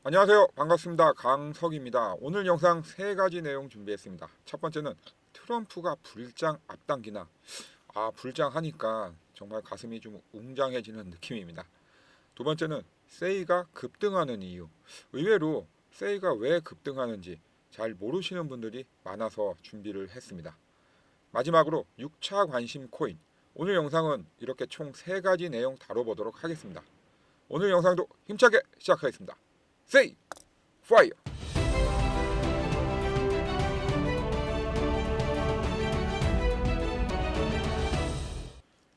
안녕하세요. 반갑습니다. 강석입니다. 오늘 영상 세 가지 내용 준비했습니다. 첫 번째는 트럼프가 불장 앞당기나. 불장하니까 정말 가슴이 좀 웅장해지는 느낌입니다. 두 번째는 세이가 급등하는 이유. 의외로 세이가 왜 급등하는지 잘 모르시는 분들이 많아서 준비를 했습니다. 마지막으로 6차 관심 코인. 오늘 영상은 이렇게 총 세 가지 내용 다뤄보도록 하겠습니다. 오늘 영상도 힘차게 시작하겠습니다. 세이 파이어.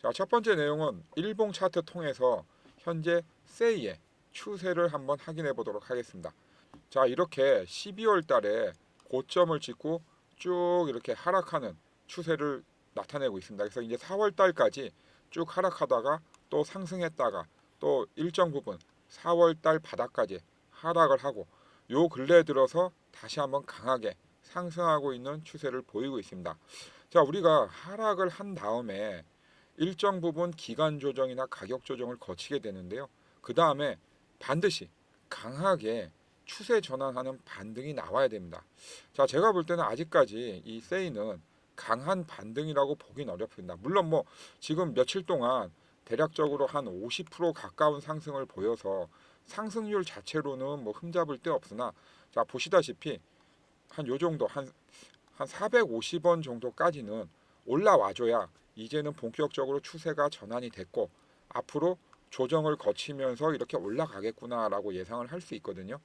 자, 첫 번째 내용은 일봉 차트 통해서 현재 세이의 추세를 한번 확인해 보도록 하겠습니다. 자, 이렇게 12월 달에 고점을 찍고 쭉 이렇게 하락하는 추세를 나타내고 있습니다. 그래서 이제 4월 달까지 쭉 하락하다가 또 상승했다가 또 일정 부분 4월 달 바닥까지 하락을 하고 요 근래 들어서 다시 한번 강하게 상승하고 있는 추세를 보이고 있습니다. 자, 우리가 하락을 한 다음에 일정 부분 기간 조정이나 가격 조정을 거치게 되는데요. 그 다음에 반드시 강하게 추세 전환하는 반등이 나와야 됩니다. 자, 제가 볼 때는 아직까지 이 세이는 강한 반등이라고 보긴 어렵습니다. 물론 뭐 지금 며칠 동안 대략적으로 한 50% 가까운 상승을 보여서 상승률 자체로는 뭐 흠잡을 데 없으나, 자, 보시다시피 한 요 정도 한 450원 정도까지는 올라와줘야 이제는 본격적으로 추세가 전환이 됐고 앞으로 조정을 거치면서 이렇게 올라가겠구나라고 예상을 할 수 있거든요.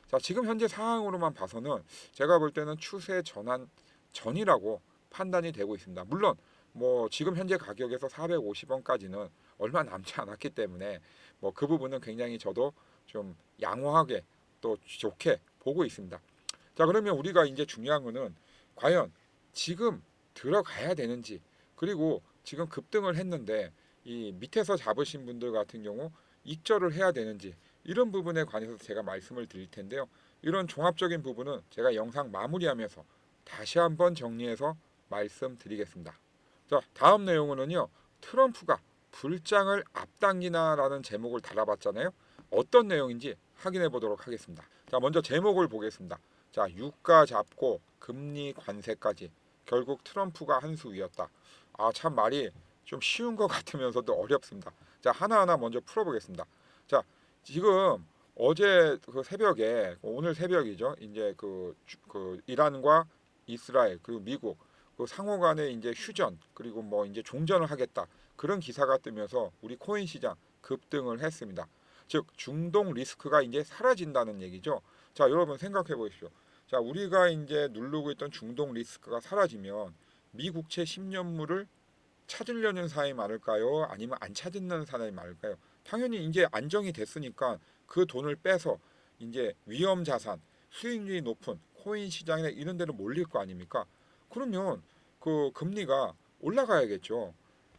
자, 지금 현재 상황으로만 봐서는 제가 볼 때는 추세 전환 전이라고 판단이 되고 있습니다. 물론 뭐 지금 현재 가격에서 450원까지는 얼마 남지 않았기 때문에 뭐 그 부분은 굉장히 저도 좀 양호하게 또 좋게 보고 있습니다. 자, 그러면 우리가 이제 중요한 거는 과연 지금 들어가야 되는지, 그리고 지금 급등을 했는데 이 밑에서 잡으신 분들 같은 경우 익절을 해야 되는지, 이런 부분에 관해서 제가 말씀을 드릴 텐데요. 이런 종합적인 부분은 제가 영상 마무리하면서 다시 한번 정리해서 말씀드리겠습니다. 자, 다음 내용은요. 트럼프가 불장을 앞당기나라는 제목을 달아봤잖아요. 어떤 내용인지 확인해 보도록 하겠습니다. 자, 먼저 제목을 보겠습니다. 자, 유가 잡고 금리 관세까지 결국 트럼프가 한 수 위였다. 참 말이 좀 쉬운 것 같으면서도 어렵습니다. 자, 하나하나 먼저 풀어보겠습니다. 자, 지금 어제 그 새벽에, 오늘 새벽이죠. 이제 그 이란과 이스라엘 그리고 미국 그 상호 간에 이제 휴전 그리고 뭐 이제 종전을 하겠다, 그런 기사가 뜨면서 우리 코인 시장 급등을 했습니다. 즉 중동 리스크가 이제 사라진다는 얘기죠. 자, 여러분 생각해 보십시오. 자, 우리가 이제 누르고 있던 중동 리스크가 사라지면 미국채 10년물을 찾으려는 사람이 많을까요? 아니면 안 찾는 사람이 많을까요? 당연히 이제 안정이 됐으니까 그 돈을 빼서 이제 위험 자산, 수익률이 높은 코인 시장이나 이런 데로 몰릴 거 아닙니까? 그러면 그 금리가 올라가야겠죠.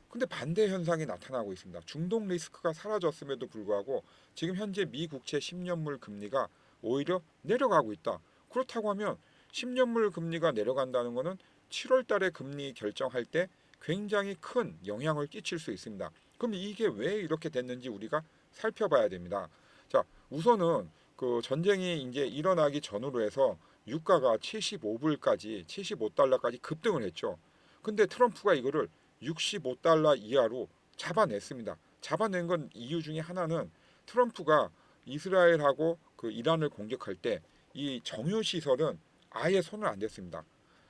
근데 반대 현상이 나타나고 있습니다. 중동 리스크가 사라졌음에도 불구하고 지금 현재 미 국채 10년물 금리가 오히려 내려가고 있다. 그렇다고 하면 10년물 금리가 내려간다는 것은 7월 달에 금리 결정할 때 굉장히 큰 영향을 끼칠 수 있습니다. 그럼 이게 왜 이렇게 됐는지 우리가 살펴봐야 됩니다. 자, 우선은 그 전쟁이 이제 일어나기 전으로 해서 유가가 75불까지, 75달러까지 급등을 했죠. 근데 트럼프가 이거를 65달러 이하로 잡아냈습니다. 잡아낸 건 이유 중에 하나는 트럼프가 이스라엘하고 그 이란을 공격할 때 이 정유 시설은 아예 손을 안 댔습니다.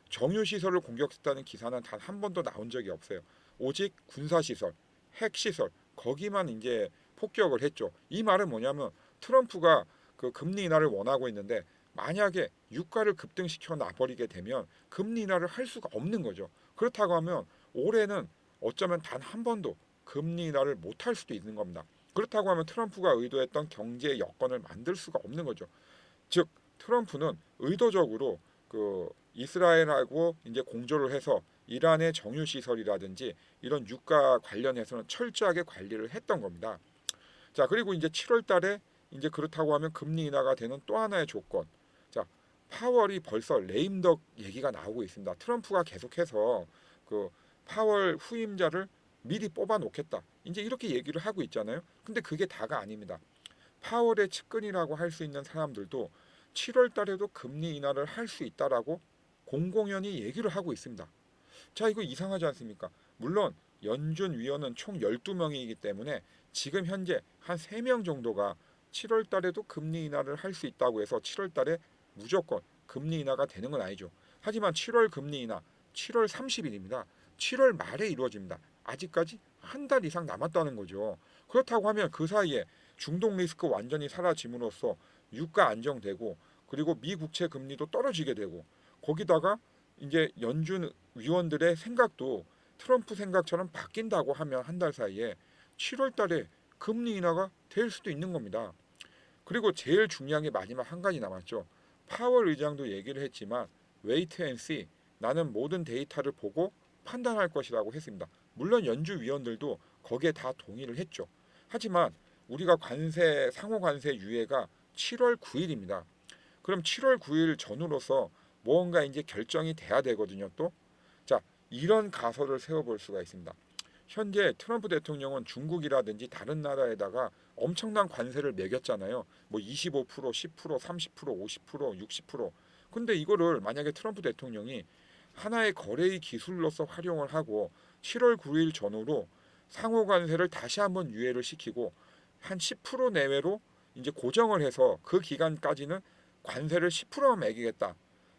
정유 시설을 공격했다는 기사는 단 한 번도 나온 적이 없어요. 오직 군사 시설, 핵 시설 거기만 이제 폭격을 했죠. 이 말은 뭐냐면 트럼프가 그 금리 인하를 원하고 있는데 만약에 유가를 급등시켜 놔버리게 되면 금리 인하를 할 수가 없는 거죠. 그렇다고 하면 올해는 어쩌면 단 한 번도 금리 인하를 못할 수도 있는 겁니다. 그렇다고 하면 트럼프가 의도했던 경제 여건을 만들 수가 없는 거죠. 즉 트럼프는 의도적으로 그 이스라엘하고 이제 공조를 해서 이란의 정유 시설이라든지 이런 유가 관련해서는 철저하게 관리를 했던 겁니다. 자, 그리고 이제 7월 달에 이제 그렇다고 하면 금리 인하가 되는 또 하나의 조건. 자, 파월이 벌써 레임덕 얘기가 나오고 있습니다. 트럼프가 계속해서 그 파월 후임자를 미리 뽑아 놓겠다, 이제 이렇게 얘기를 하고 있잖아요. 근데 그게 다가 아닙니다. 파월의 측근이라고 할 수 있는 사람들도 7월 달에도 금리 인하를 할 수 있다라고 공공연히 얘기를 하고 있습니다. 자, 이거 이상하지 않습니까? 물론 연준 위원은 총 12명이기 때문에 지금 현재 한 3명 정도가 7월 달에도 금리 인하를 할 수 있다고 해서 7월 달에 무조건 금리 인하가 되는 건 아니죠. 하지만 7월 금리 인하 7월 30일입니다. 7월 말에 이루어집니다. 아직까지 한 달 이상 남았다는 거죠. 그렇다고 하면 그 사이에 중동 리스크 완전히 사라짐으로써 유가 안정되고 그리고 미 국채 금리도 떨어지게 되고 거기다가 이제 연준 위원들의 생각도 트럼프 생각처럼 바뀐다고 하면 한 달 사이에 7월 달에 금리 인하가 될 수도 있는 겁니다. 그리고 제일 중요한 게 마지막 한 가지 남았죠. 파월 의장도 얘기를 했지만 웨이트 앤 씨, 나는 모든 데이터를 보고 판단할 것이라고 했습니다. 물론 연준 위원들도 거기에 다 동의를 했죠. 하지만 우리가 상호 관세 유예가 7월 9일입니다. 그럼 7월 9일 전후로서 뭔가 이제 결정이 돼야 되거든요. 또 자, 이런 가설을 세워볼 수가 있습니다. 현재 트럼프 대통령은 중국이라든지 다른 나라에다가 엄청난 관세를 매겼잖아요. 뭐 25%, 10%, 30%, 50%, 60%. 근데 이거를 만약에 트럼프 대통령이 하나의 거래의 기술로서 활용을 하고 7월 9일 전후로 상호 관세를 다시 한번 유예를 시키고 한 10% 내외로 이제 고정을 해서 그 기간까지는 관세를 10%만 매기겠다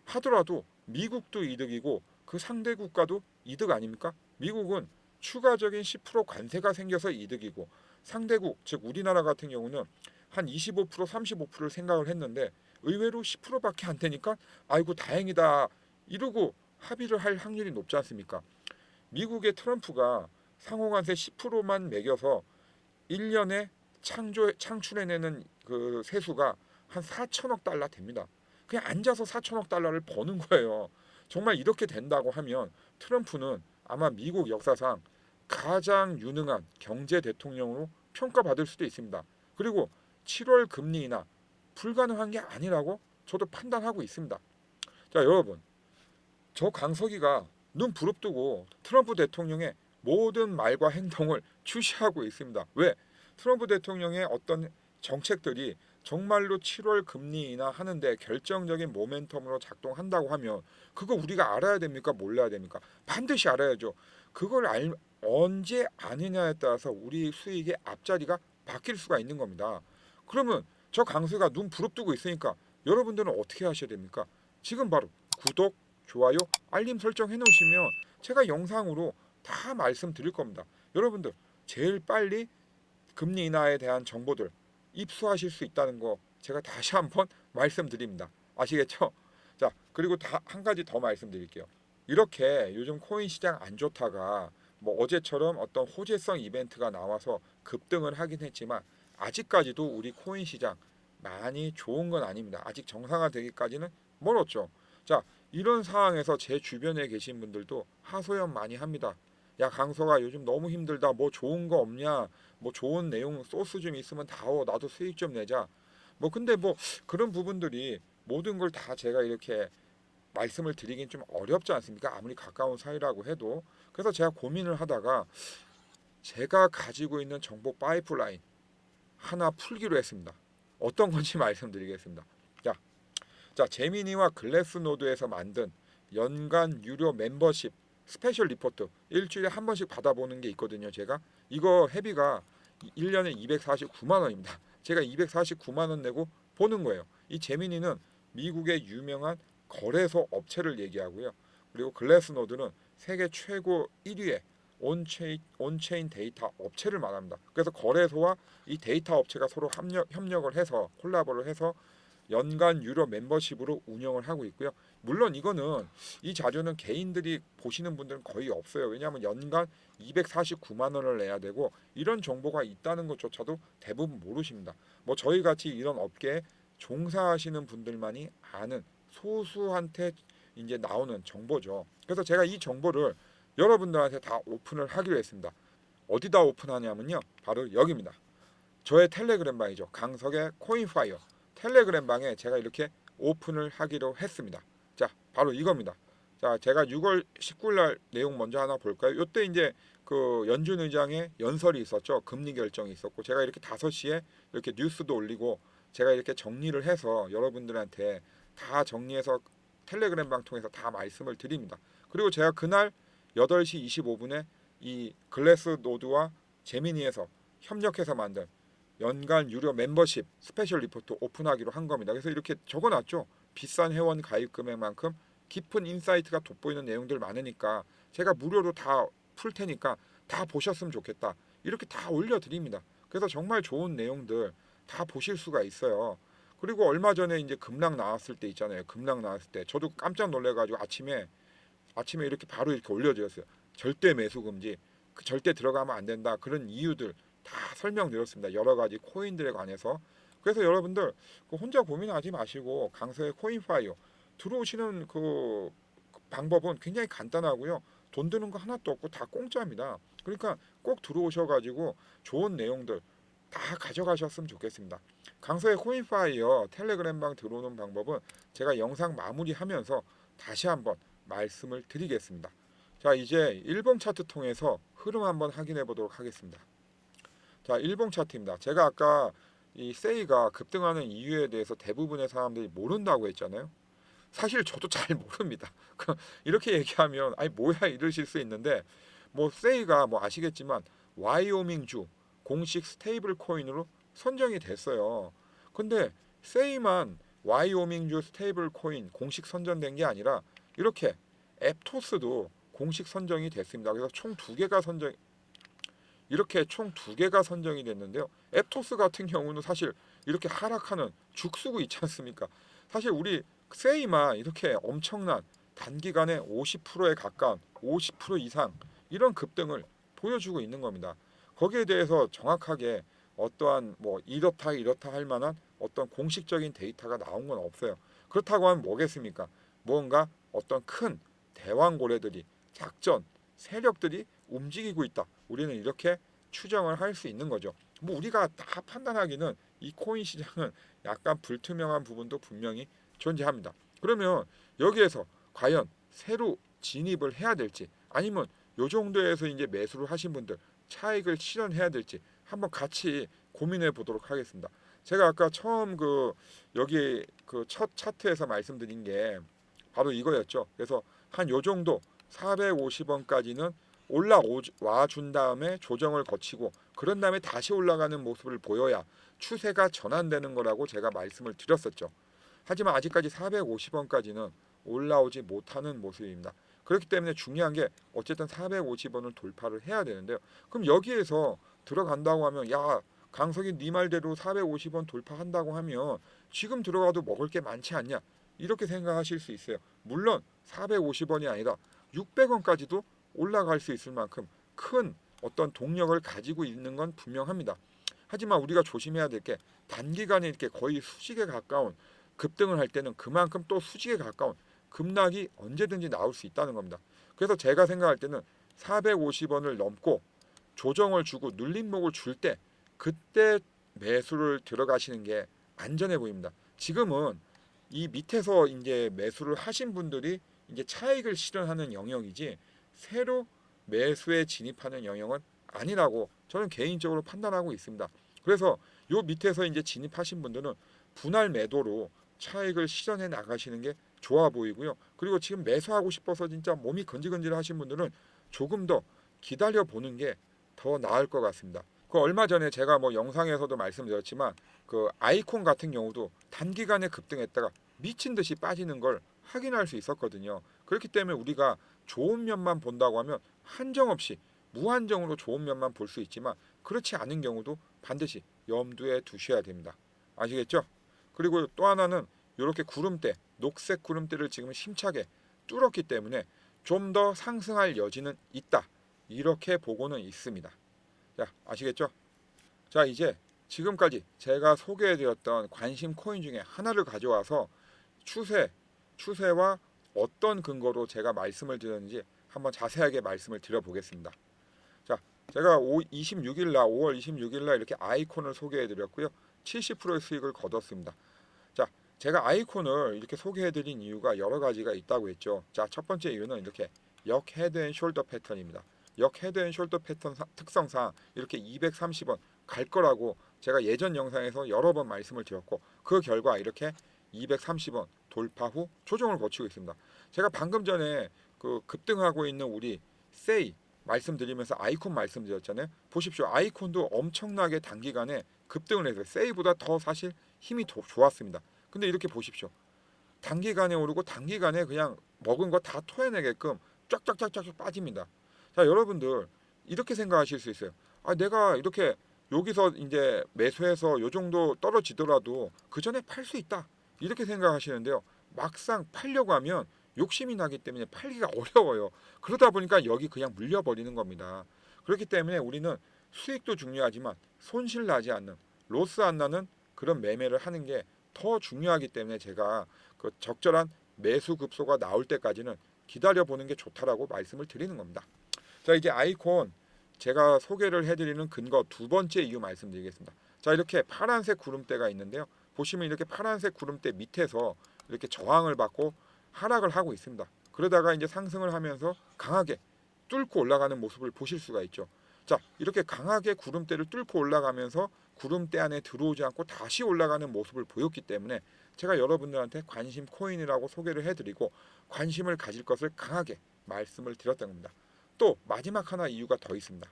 하더라도 미국도 이득이고 그 상대 국가도 이득 아닙니까? 미국은 추가적인 10% 관세가 생겨서 이득이고 상대국 즉 우리나라 같은 경우는 한 25% 35%를 생각을 했는데 의외로 10%밖에 안 되니까 아이고 다행이다 이러고 합의를 할 확률이 높지 않습니까? 미국의 트럼프가 상호관세 10%만 매겨서 1년에 창출해내는 그 세수가 한 4천억 달러 됩니다. 그냥 앉아서 4천억 달러를 버는 거예요. 정말 이렇게 된다고 하면 트럼프는 아마 미국 역사상 가장 유능한 경제 대통령으로 평가받을 수도 있습니다. 그리고 7월 금리 인하 불가능한 게 아니라고 저도 판단하고 있습니다. 자, 여러분, 저 강석이가 눈 부릅뜨고 트럼프 대통령의 모든 말과 행동을 주시하고 있습니다. 왜? 트럼프 대통령의 어떤 정책들이 정말로 7월 금리 인하 하는데 결정적인 모멘텀으로 작동한다고 하면 그거 우리가 알아야 됩니까? 몰라야 됩니까? 반드시 알아야죠. 그걸 언제 아느냐에 따라서 우리 수익의 앞자리가 바뀔 수가 있는 겁니다. 그러면 저 강수가 눈 부릅뜨고 있으니까 여러분들은 어떻게 하셔야 됩니까? 지금 바로 구독, 좋아요, 알림 설정 해놓으시면 제가 영상으로 다 말씀드릴 겁니다. 여러분들 제일 빨리 금리 인하에 대한 정보들 입수하실 수 있다는 거 제가 다시 한번 말씀드립니다. 아시겠죠? 자, 그리고 한 가지 더 말씀드릴게요. 이렇게 요즘 코인 시장 안 좋다가 뭐 어제처럼 어떤 호재성 이벤트가 나와서 급등을 하긴 했지만 아직까지도 우리 코인 시장 많이 좋은 건 아닙니다. 아직 정상화되기까지는 멀었죠. 자, 이런 상황에서 제 주변에 계신 분들도 하소연 많이 합니다. 야, 강서가 요즘 너무 힘들다. 뭐 좋은 거 없냐? 뭐 좋은 내용 소스 좀 있으면 다오. 나도 수익 좀 내자. 뭐 근데 뭐 그런 부분들이 모든 걸 다 제가 이렇게 말씀을 드리긴 좀 어렵지 않습니까? 아무리 가까운 사이라고 해도. 그래서 제가 고민을 하다가 제가 가지고 있는 정보 파이프라인 하나 풀기로 했습니다. 어떤 건지 말씀드리겠습니다. 자, 제미니와 글래스노드에서 만든 연간 유료 멤버십 스페셜 리포트 일주일에 한 번씩 받아보는 게 있거든요. 제가 이거 회비가 1년에 249만 원입니다. 제가 249만 원 내고 보는 거예요. 이 제미니는 미국의 유명한 거래소 업체를 얘기하고요. 그리고 글래스노드는 세계 최고 1위의 온체인 데이터 업체를 말합니다. 그래서 거래소와 이 데이터 업체가 서로 협력을 해서 콜라보를 해서 연간 유료 멤버십으로 운영을 하고 있고요. 물론 이거는 이 자료는 개인들이 보시는 분들은 거의 없어요. 왜냐하면 연간 249만 원을 내야 되고 이런 정보가 있다는 것조차도 대부분 모르십니다. 뭐 저희 같이 이런 업계에 종사하시는 분들만이 아는 소수한테 이제 나오는 정보죠. 그래서 제가 이 정보를 여러분들한테 다 오픈을 하기로 했습니다. 어디다 오픈하냐면요. 바로 여기입니다. 저의 텔레그램 방이죠. 강석의 코인파이어 텔레그램 방에 제가 이렇게 오픈을 하기로 했습니다. 자, 바로 이겁니다. 자, 제가 6월 19일 날 내용 먼저 하나 볼까요? 이때 이제 그 연준 의장의 연설이 있었죠. 금리 결정이 있었고 제가 이렇게 5시에 이렇게 뉴스도 올리고 제가 이렇게 정리를 해서 여러분들한테 다 정리해서 텔레그램방 통해서 다 말씀을 드립니다. 그리고 제가 그날 8시 25분에 이 글래스 노드와 제미니에서 협력해서 만든 연간 유료 멤버십 스페셜 리포트 오픈하기로 한 겁니다. 그래서 이렇게 적어놨죠. 비싼 회원 가입 금액만큼 깊은 인사이트가 돋보이는 내용들 많으니까 제가 무료로 다 풀 테니까 다 보셨으면 좋겠다. 이렇게 다 올려드립니다. 그래서 정말 좋은 내용들 다 보실 수가 있어요. 그리고 얼마 전에 이제 급락 나왔을 때 있잖아요. 급락 나왔을 때 저도 깜짝 놀래가지고 아침에 이렇게 바로 이렇게 올려드렸어요. 절대 매수 금지, 절대 들어가면 안 된다. 그런 이유들 다 설명드렸습니다. 여러 가지 코인들에 관해서. 그래서 여러분들 혼자 고민하지 마시고 강서의 코인파이어 들어오시는 그 방법은 굉장히 간단하고요. 돈 드는 거 하나도 없고 다 공짜입니다. 그러니까 꼭 들어오셔가지고 좋은 내용들 다 가져가셨으면 좋겠습니다. 강서의 코인파이어 텔레그램방 들어오는 방법은 제가 영상 마무리하면서 다시 한번 말씀을 드리겠습니다. 자, 이제 일봉 차트 통해서 흐름 한번 확인해 보도록 하겠습니다. 자, 일봉 차트입니다. 제가 아까 이 세이가 급등하는 이유에 대해서 대부분의 사람들이 모른다고 했잖아요. 사실 저도 잘 모릅니다. 이렇게 얘기하면 아니 뭐야 이러실 수 있는데 뭐 세이가 뭐 아시겠지만 와이오밍주 공식 스테이블 코인으로 선정이 됐어요. 근데 세이만 와이오밍주 스테이블 코인 공식 선정된 게 아니라 이렇게 앱토스도 공식 선정이 됐습니다. 그래서 총 2개가 선정 이렇게 총 2개가 선정이 됐는데요. 앱토스 같은 경우는 사실 이렇게 하락하는 죽쓰고 있지 않습니까? 사실 우리 세이만 이렇게 엄청난 단기간에 50%에 가까운 50% 이상 이런 급등을 보여주고 있는 겁니다. 거기에 대해서 정확하게 어떠한 뭐 이렇다 할 만한 어떤 공식적인 데이터가 나온 건 없어요. 그렇다고 하면 뭐겠습니까? 뭔가 어떤 큰 대왕고래들이 작전 세력들이 움직이고 있다. 우리는 이렇게 추정을 할 수 있는 거죠. 뭐 우리가 다 판단하기는 이 코인 시장은 약간 불투명한 부분도 분명히 존재합니다. 그러면 여기에서 과연 새로 진입을 해야 될지 아니면 요 정도에서 이제 매수를 하신 분들 차익을 실현해야 될지 한번 같이 고민해 보도록 하겠습니다. 제가 아까 처음 여기 첫 차트에서 말씀드린 게 바로 이거였죠. 그래서 한 요 정도 450원까지는 올라와 준 다음에 조정을 거치고 그런 다음에 다시 올라가는 모습을 보여야 추세가 전환되는 거라고 제가 말씀을 드렸었죠. 하지만 아직까지 450원까지는 올라오지 못하는 모습입니다. 그렇기 때문에 중요한 게 어쨌든 450원을 돌파를 해야 되는데요. 그럼 여기에서 들어간다고 하면 야 강석이 네 말대로 450원 돌파한다고 하면 지금 들어가도 먹을 게 많지 않냐 이렇게 생각하실 수 있어요. 물론 450원이 아니라 600원까지도 올라갈 수 있을 만큼 큰 어떤 동력을 가지고 있는 건 분명합니다. 하지만 우리가 조심해야 될 게 단기간에 이렇게 거의 수직에 가까운 급등을 할 때는 그만큼 또 수직에 가까운 급락이 언제든지 나올 수 있다는 겁니다. 그래서 제가 생각할 때는 450원을 넘고 조정을 주고 눌림목을 줄 때 그때 매수를 들어가시는 게 안전해 보입니다. 지금은 이 밑에서 이제 매수를 하신 분들이 이제 차익을 실현하는 영역이지 새로 매수에 진입하는 영역은 아니라고 저는 개인적으로 판단하고 있습니다. 그래서 요 밑에서 이제 진입하신 분들은 분할 매도로 차익을 실현해 나가시는 게 좋아 보이고요. 그리고 지금 매수하고 싶어서 진짜 몸이 건질건질 하신 분들은 조금 더 기다려 보는 게 더 나을 것 같습니다. 그 얼마 전에 제가 뭐 영상에서도 말씀드렸지만 그 아이콘 같은 경우도 단기간에 급등했다가 미친 듯이 빠지는 걸 확인할 수 있었거든요. 그렇기 때문에 우리가 좋은 면만 본다고 하면 한정없이 무한정으로 좋은 면만 볼 수 있지만 그렇지 않은 경우도 반드시 염두에 두셔야 됩니다. 아시겠죠? 그리고 또 하나는 이렇게 구름대, 녹색 구름대를 지금 힘차게 뚫었기 때문에 좀 더 상승할 여지는 있다. 이렇게 보고는 있습니다. 자, 아시겠죠? 자, 이제 지금까지 제가 소개해드렸던 관심 코인 중에 하나를 가져와서 추세와 어떤 근거로 제가 말씀을 드렸는지 한번 자세하게 말씀을 드려보겠습니다. 자, 제가 5월 26일 날 이렇게 아이콘을 소개해드렸고요. 70%의 수익을 거뒀습니다. 자, 제가 아이콘을 이렇게 소개해드린 이유가 여러 가지가 있다고 했죠. 자, 첫 번째 이유는 이렇게 역 헤드 앤 숄더 패턴입니다. 역 헤드 앤 숄더 패턴 특성상 이렇게 230원 갈 거라고 제가 예전 영상에서 여러 번 말씀을 드렸고, 그 결과 이렇게 230원 돌파 후 조정을 거치고 있습니다. 제가 방금 전에 그 급등하고 있는 우리 세이 말씀드리면서 아이콘 말씀드렸잖아요. 보십시오. 아이콘도 엄청나게 단기간에 급등을 해서 세이보다 더 사실 힘이 좋았습니다. 근데 이렇게 보십시오. 단기간에 오르고 단기간에 그냥 먹은 거 다 토해내게끔 쫙쫙쫙쫙 빠집니다. 자, 여러분들 이렇게 생각하실 수 있어요. 아, 내가 이렇게 여기서 이제 매수해서 요 정도 떨어지더라도 그 전에 팔 수 있다. 이렇게 생각하시는데요. 막상 팔려고 하면 욕심이 나기 때문에 팔기가 어려워요. 그러다 보니까 여기 그냥 물려버리는 겁니다. 그렇기 때문에 우리는 수익도 중요하지만 손실 나지 않는, 로스 안 나는 그런 매매를 하는 게 더 중요하기 때문에 제가 그 적절한 매수 급소가 나올 때까지는 기다려 보는 게 좋다라고 말씀을 드리는 겁니다. 자, 이제 아이콘 제가 소개를 해드리는 근거 두 번째 이유 말씀드리겠습니다. 자, 이렇게 파란색 구름대가 있는데요. 보시면 이렇게 파란색 구름대 밑에서 이렇게 저항을 받고 하락을 하고 있습니다. 그러다가 이제 상승을 하면서 강하게 뚫고 올라가는 모습을 보실 수가 있죠. 자, 이렇게 강하게 구름대를 뚫고 올라가면서 구름대 안에 들어오지 않고 다시 올라가는 모습을 보였기 때문에 제가 여러분들한테 관심 코인이라고 소개를 해드리고 관심을 가질 것을 강하게 말씀을 드렸던 겁니다. 또 마지막 하나 이유가 더 있습니다.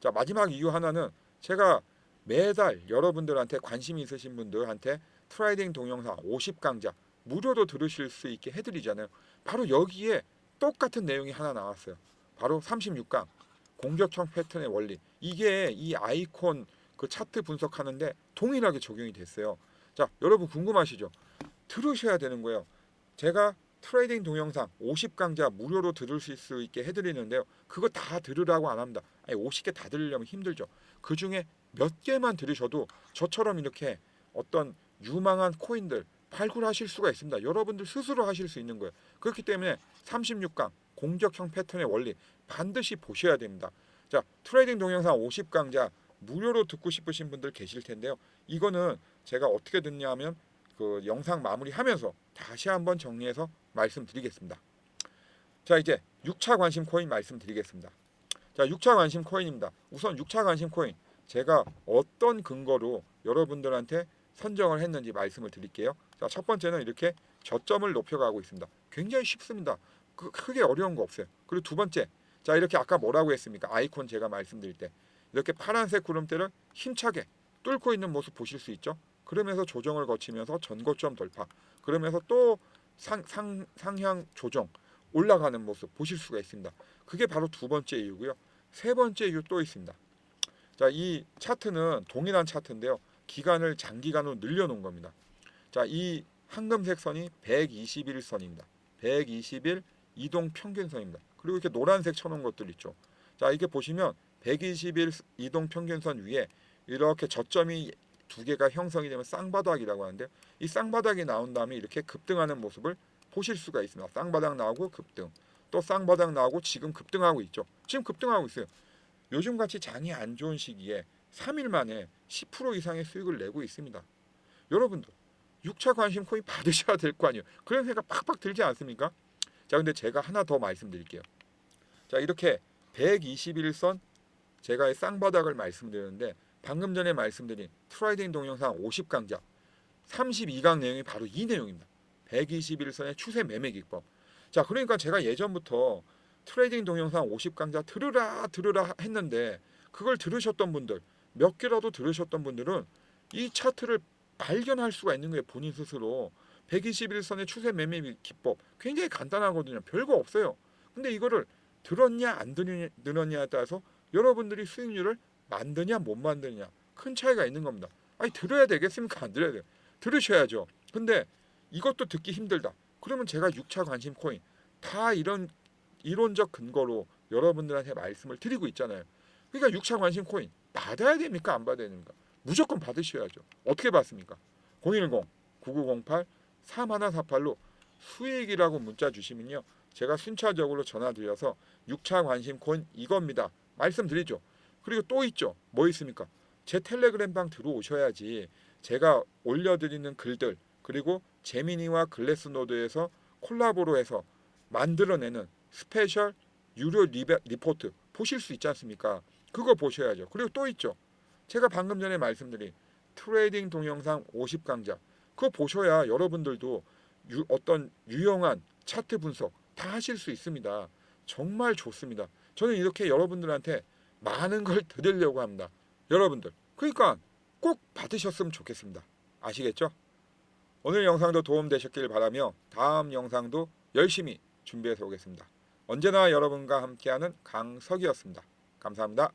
자, 마지막 이유 하나는 제가 매달 여러분들한테 관심 있으신 분들한테 트레이딩 동영상 50강좌 무료로 들으실 수 있게 해드리잖아요. 바로 여기에 똑같은 내용이 하나 나왔어요. 바로 36강 공격형 패턴의 원리. 이게 이 아이콘 그 차트 분석하는데 동일하게 적용이 됐어요. 자, 여러분 궁금하시죠? 들으셔야 되는 거예요. 제가 트레이딩 동영상 50강좌 무료로 들을 수 있게 해드리는데요. 그거 다 들으라고 안 합니다. 아니, 50개 다 들으려면 힘들죠. 그 중에 몇 개만 들으셔도 저처럼 이렇게 어떤 유망한 코인들 발굴하실 수가 있습니다. 여러분들 스스로 하실 수 있는 거예요. 그렇기 때문에 36강 공격형 패턴의 원리 반드시 보셔야 됩니다. 자, 트레이딩 동영상 50강좌 무료로 듣고 싶으신 분들 계실 텐데요. 이거는 제가 어떻게 듣냐 하면 그 영상 마무리하면서 다시 한번 정리해서 말씀드리겠습니다. 자, 이제 6차 관심 코인 말씀드리겠습니다. 자, 6차 관심 코인입니다. 우선 6차 관심 코인 제가 어떤 근거로 여러분들한테 선정을 했는지 말씀을 드릴게요. 자, 첫 번째는 이렇게 저점을 높여가고 있습니다. 굉장히 쉽습니다. 크게 어려운 거 없어요. 그리고 두 번째, 자, 이렇게 아까 뭐라고 했습니까? 아이콘 제가 말씀드릴 때 이렇게 파란색 구름대를 힘차게 뚫고 있는 모습 보실 수 있죠? 그러면서 조정을 거치면서 전고점 돌파, 그러면서 또 상향 조정 올라가는 모습 보실 수가 있습니다. 그게 바로 두 번째 이유고요. 세 번째 이유 또 있습니다. 자, 이 차트는 동일한 차트인데요. 기간을 장기간으로 늘려놓은 겁니다. 자, 이 황금색 선이 121선입니다. 120일 이동 평균선입니다. 그리고 이렇게 노란색 쳐놓은 것들 있죠. 자, 이게 보시면 120일 이동 평균선 위에 이렇게 저점이 두 개가 형성이 되면 쌍바닥이라고 하는데, 이 쌍바닥이 나온 다음에 이렇게 급등하는 모습을 보실 수가 있습니다. 쌍바닥 나오고 급등, 또 쌍바닥 나오고 지금 급등하고 있죠. 지금 급등하고 있어요. 요즘같이 장이 안 좋은 시기에 3일 만에 10% 이상의 수익을 내고 있습니다. 여러분도 6차 관심 코인 받으셔야 될 거 아니에요. 그런 생각 팍팍 들지 않습니까? 자, 근데 제가 하나 더 말씀드릴게요. 자, 이렇게 121선 제가 쌍바닥을 말씀드렸는데, 방금 전에 말씀드린 트레이딩 동영상 50강좌 32강 내용이 바로 이 내용입니다. 121선의 추세 매매 기법. 자, 그러니까 제가 예전부터 트레이딩 동영상 50강좌 들으라 했는데, 그걸 들으셨던 분들, 몇 개라도 들으셨던 분들은 이 차트를 발견할 수가 있는 거예요. 본인 스스로. 121선의 추세 매매 기법 굉장히 간단하거든요. 별거 없어요. 근데 이거를 들었냐 안 들었냐에 따라서 여러분들이 수익률을 만드냐 못 만드냐 큰 차이가 있는 겁니다. 아니, 들어야 되겠습니까? 안 들어야 돼요. 들으셔야죠. 근데 이것도 듣기 힘들다. 그러면 제가 6차 관심 코인 다 이런 이론적 근거로 여러분들한테 말씀을 드리고 있잖아요. 그러니까 6차 관심 코인 받아야 됩니까? 안 받아야 됩니까? 무조건 받으셔야죠. 어떻게 받습니까? 010-9908-3148로 수익이라고 문자 주시면요, 제가 순차적으로 전화드려서 6차 관심 코인 이겁니다 말씀드리죠. 그리고 또 있죠. 뭐 있습니까? 제 텔레그램 방 들어오셔야지 제가 올려드리는 글들 그리고 제미니와 글래스노드에서 콜라보로 해서 만들어내는 스페셜 유료 리포트 보실 수 있지 않습니까? 그거 보셔야죠. 그리고 또 있죠. 제가 방금 전에 말씀드린 트레이딩 동영상 50강좌 그거 보셔야 여러분들도 어떤 유용한 차트 분석 다 하실 수 있습니다. 정말 좋습니다. 저는 이렇게 여러분들한테 많은 걸 드리려고 합니다. 여러분들 그러니까 꼭 받으셨으면 좋겠습니다. 아시겠죠? 오늘 영상도 도움되셨길 바라며 다음 영상도 열심히 준비해서 오겠습니다. 언제나 여러분과 함께하는 강석이었습니다. 감사합니다.